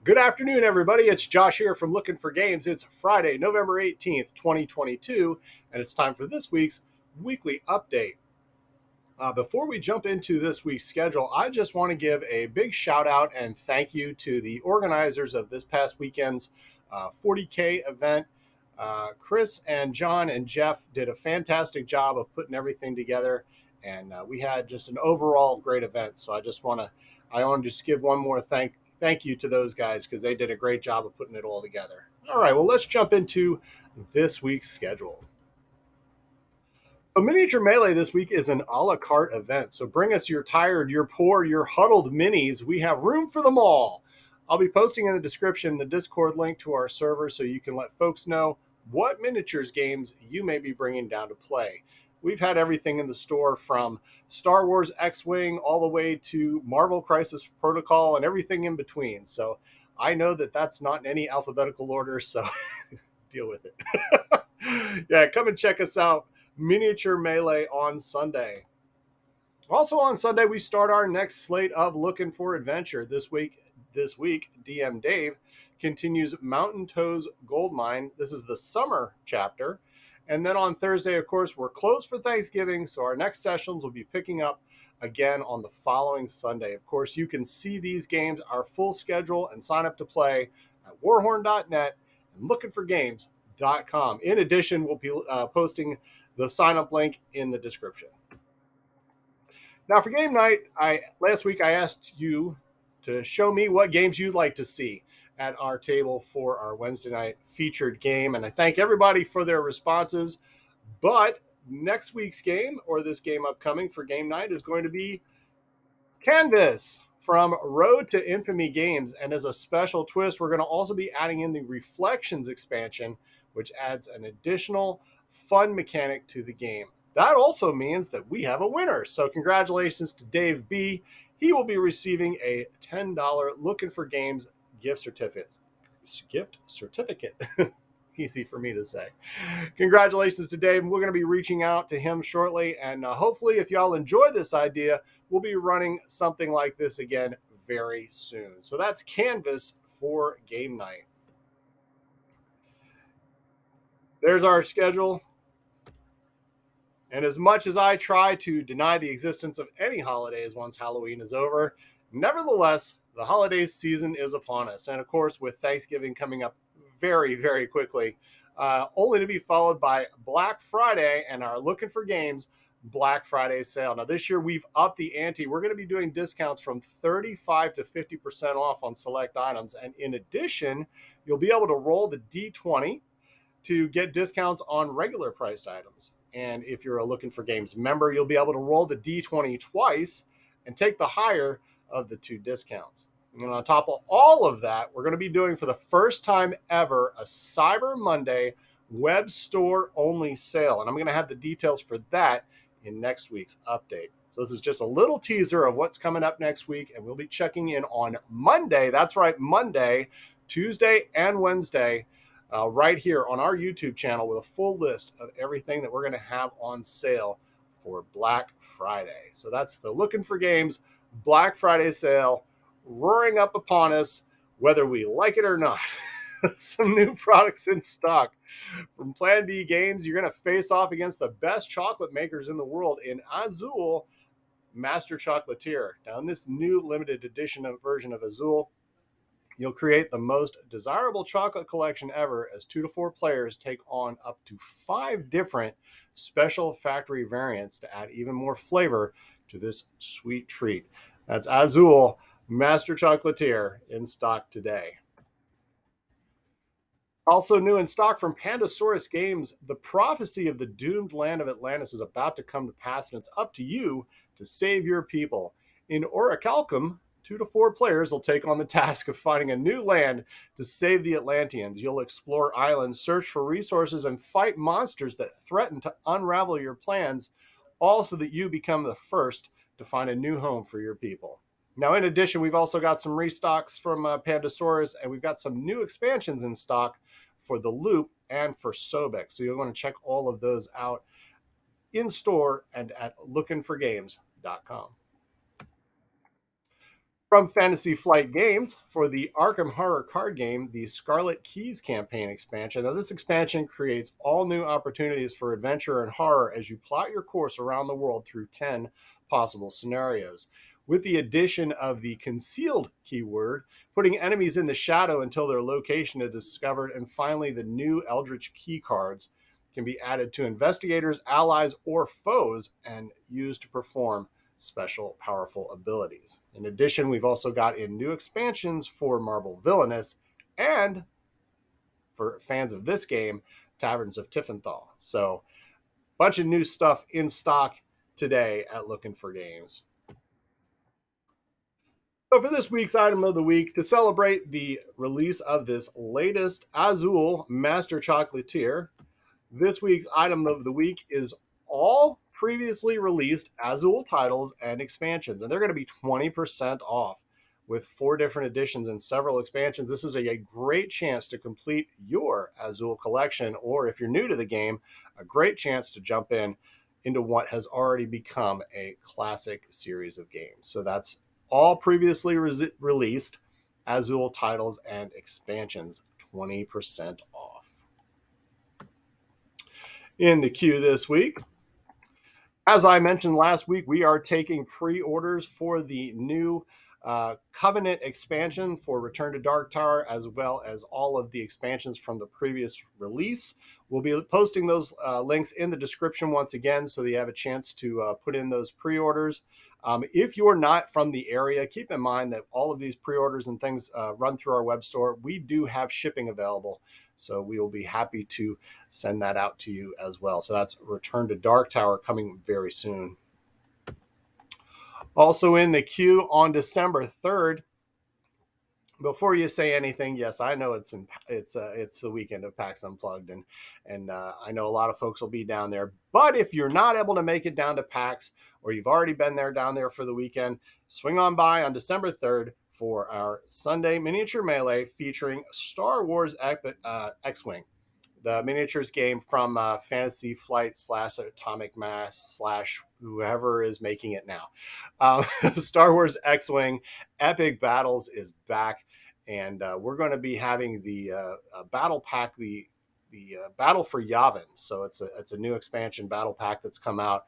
Good afternoon, everybody. It's Josh here from Lookin for Games. It's Friday, November 18th, 2022, and it's time for this week's weekly update. Before we jump into this week's schedule, I just want to give a big shout out and thank you to the organizers of this past weekend's 40K event. Chris and John and Jeff did a fantastic job of putting everything together, and we had just an overall great event. So I want to just give one more thank you to those guys because they did a great job of putting it all together. All right, well, let's jump into this week's schedule. So Miniature Melee this week is an a la carte event. So bring us your tired, your poor, your huddled minis. We have room for them all. I'll be posting in the description the Discord link to our server so you can let folks know what miniatures games you may be bringing down to play. We've had everything in the store from Star Wars X-Wing all the way to Marvel Crisis Protocol and everything in between. So I know that that's not in any alphabetical order, so deal with it. Yeah, come and check us out. Miniature Melee on Sunday. Also on Sunday, we start our next slate of Looking for Adventure. This week, DM Dave continues Mountain Toes Gold Mine. This is the summer chapter. And then on Thursday, of course, we're closed for Thanksgiving, so our next sessions will be picking up again on the following Sunday. Of course, you can see these games, our full schedule, and sign up to play at warhorn.net and lookinforgames.com. In addition, we'll be posting the sign-up link in the description. Now, for game night, last week I asked you to show me what games you'd like to see at our table for our Wednesday night featured game, and I thank everybody for their responses. But next week's game, or this game upcoming for game night, is going to be Canvas from Road to Infamy Games, and as a special twist, we're going to also be adding in the Reflections expansion, which adds an additional fun mechanic to the game. That also means that we have a winner. So congratulations to Dave B. He will be receiving a $10 Lookin for Games gift certificate. Easy for me to say. Congratulations to Dave. We're going to be reaching out to him shortly. And hopefully, if y'all enjoy this idea, we'll be running something like this again very soon. So that's Canvas for game night. There's our schedule. And as much as I try to deny the existence of any holidays once Halloween is over, nevertheless, the holiday season is upon us. And of course, with Thanksgiving coming up very, very quickly, only to be followed by Black Friday and our Looking for Games Black Friday sale. Now, this year we've upped the ante. We're going to be doing discounts from 35 to 50% off on select items. And in addition, you'll be able to roll the D20 to get discounts on regular priced items. And if you're a Looking for Games member, you'll be able to roll the D20 twice and take the higher of the two discounts. And on top of all of that, we're going to be doing for the first time ever a Cyber Monday web store only sale. And I'm going to have the details for that in next week's update. So this is just a little teaser of what's coming up next week. And we'll be checking in on Monday. That's right, Monday, Tuesday, and Wednesday. Right here on our YouTube channel with a full list of everything that we're going to have on sale for Black Friday. So that's the Looking for Games Black Friday sale roaring up upon us, whether we like it or not. Some new products in stock. From Plan B Games, you're going to face off against the best chocolate makers in the world in Azul Master Chocolatier. Now, in this new limited edition version of Azul, you'll create the most desirable chocolate collection ever as 2 to 4 players take on up to 5 different special factory variants to add even more flavor to this sweet treat. That's Azul Master Chocolatier in stock today. Also new in stock from Pandasaurus Games, the prophecy of the doomed land of Atlantis is about to come to pass, and it's up to you to save your people. In Orichalcum, 2 to 4 players will take on the task of finding a new land to save the Atlanteans. You'll explore islands, search for resources, and fight monsters that threaten to unravel your plans, all so that you become the first to find a new home for your people. Now, in addition, we've also got some restocks from Pandasaurus, and we've got some new expansions in stock for the Loop and for Sobek. So you'll want to check all of those out in store and at lookinforgames.com. From Fantasy Flight Games for the Arkham Horror card game, the Scarlet Keys campaign expansion. Now, this expansion creates all new opportunities for adventure and horror as you plot your course around the world through 10 possible scenarios. With the addition of the concealed keyword, putting enemies in the shadow until their location is discovered, and finally, the new Eldritch key cards can be added to investigators, allies, or foes and used to perform special powerful abilities. In addition, we've also got in new expansions for Marvel Villainous and for fans of this game, Taverns of Tiffenthal. So, bunch of new stuff in stock today at Lookin for Games. So, for this week's item of the week, to celebrate the release of this latest Azul Master Chocolatier, this week's item of the week is all previously released Azul titles and expansions, and they're going to be 20% off with 4 different editions and several expansions. This is a great chance to complete your Azul collection, or if you're new to the game, a great chance to jump into what has already become a classic series of games. So that's all previously released Azul titles and expansions, 20% off. In the queue this week, as I mentioned last week, we are taking pre-orders for the new Covenant expansion for Return to Dark Tower, as well as all of the expansions from the previous release. We'll be posting those links in the description once again, so that you have a chance to put in those pre-orders. If you're not from the area, keep in mind that all of these pre-orders and things run through our web store. We do have shipping available, so we will be happy to send that out to you as well. So that's Return to Dark Tower coming very soon. Also in the queue on December 3rd, before you say anything, yes, I know it's the weekend of PAX Unplugged, and I know a lot of folks will be down there. But if you're not able to make it down to PAX, or you've already been down there for the weekend, swing on by on December 3rd for our Sunday miniature melee featuring Star Wars X-Wing, the miniatures game from Fantasy Flight / Atomic Mass / whoever is making it now. Star Wars X-Wing Epic Battles is back, and we're going to be having the battle pack, the Battle for Yavin. So it's a new expansion battle pack that's come out.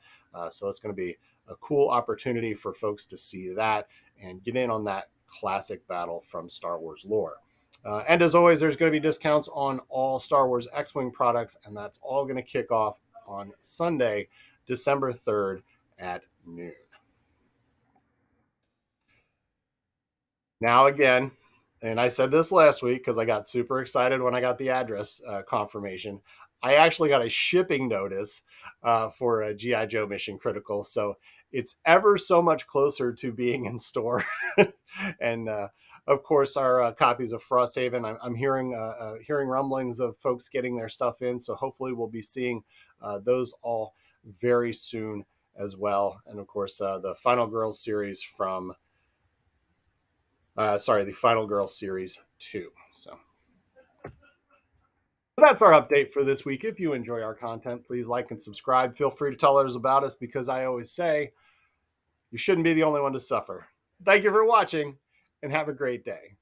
So it's going to be a cool opportunity for folks to see that and get in on that classic battle from Star Wars lore. And as always, there's going to be discounts on all Star Wars X-Wing products, and that's all going to kick off on Sunday, December 3rd at noon. Now again, and I said this last week because I got super excited when I got the address confirmation, I actually got a shipping notice for a G.I. Joe Mission Critical, so it's ever so much closer to being in store. And of course, our copies of Frosthaven, I'm hearing rumblings of folks getting their stuff in, so hopefully we'll be seeing those all very soon as well. And of course, the Final Girls series from the Final Girls series 2. So that's our update for this week. If you enjoy our content, please like and subscribe. Feel free to tell others about us, because I always say you shouldn't be the only one to suffer. Thank you for watching, and have a great day.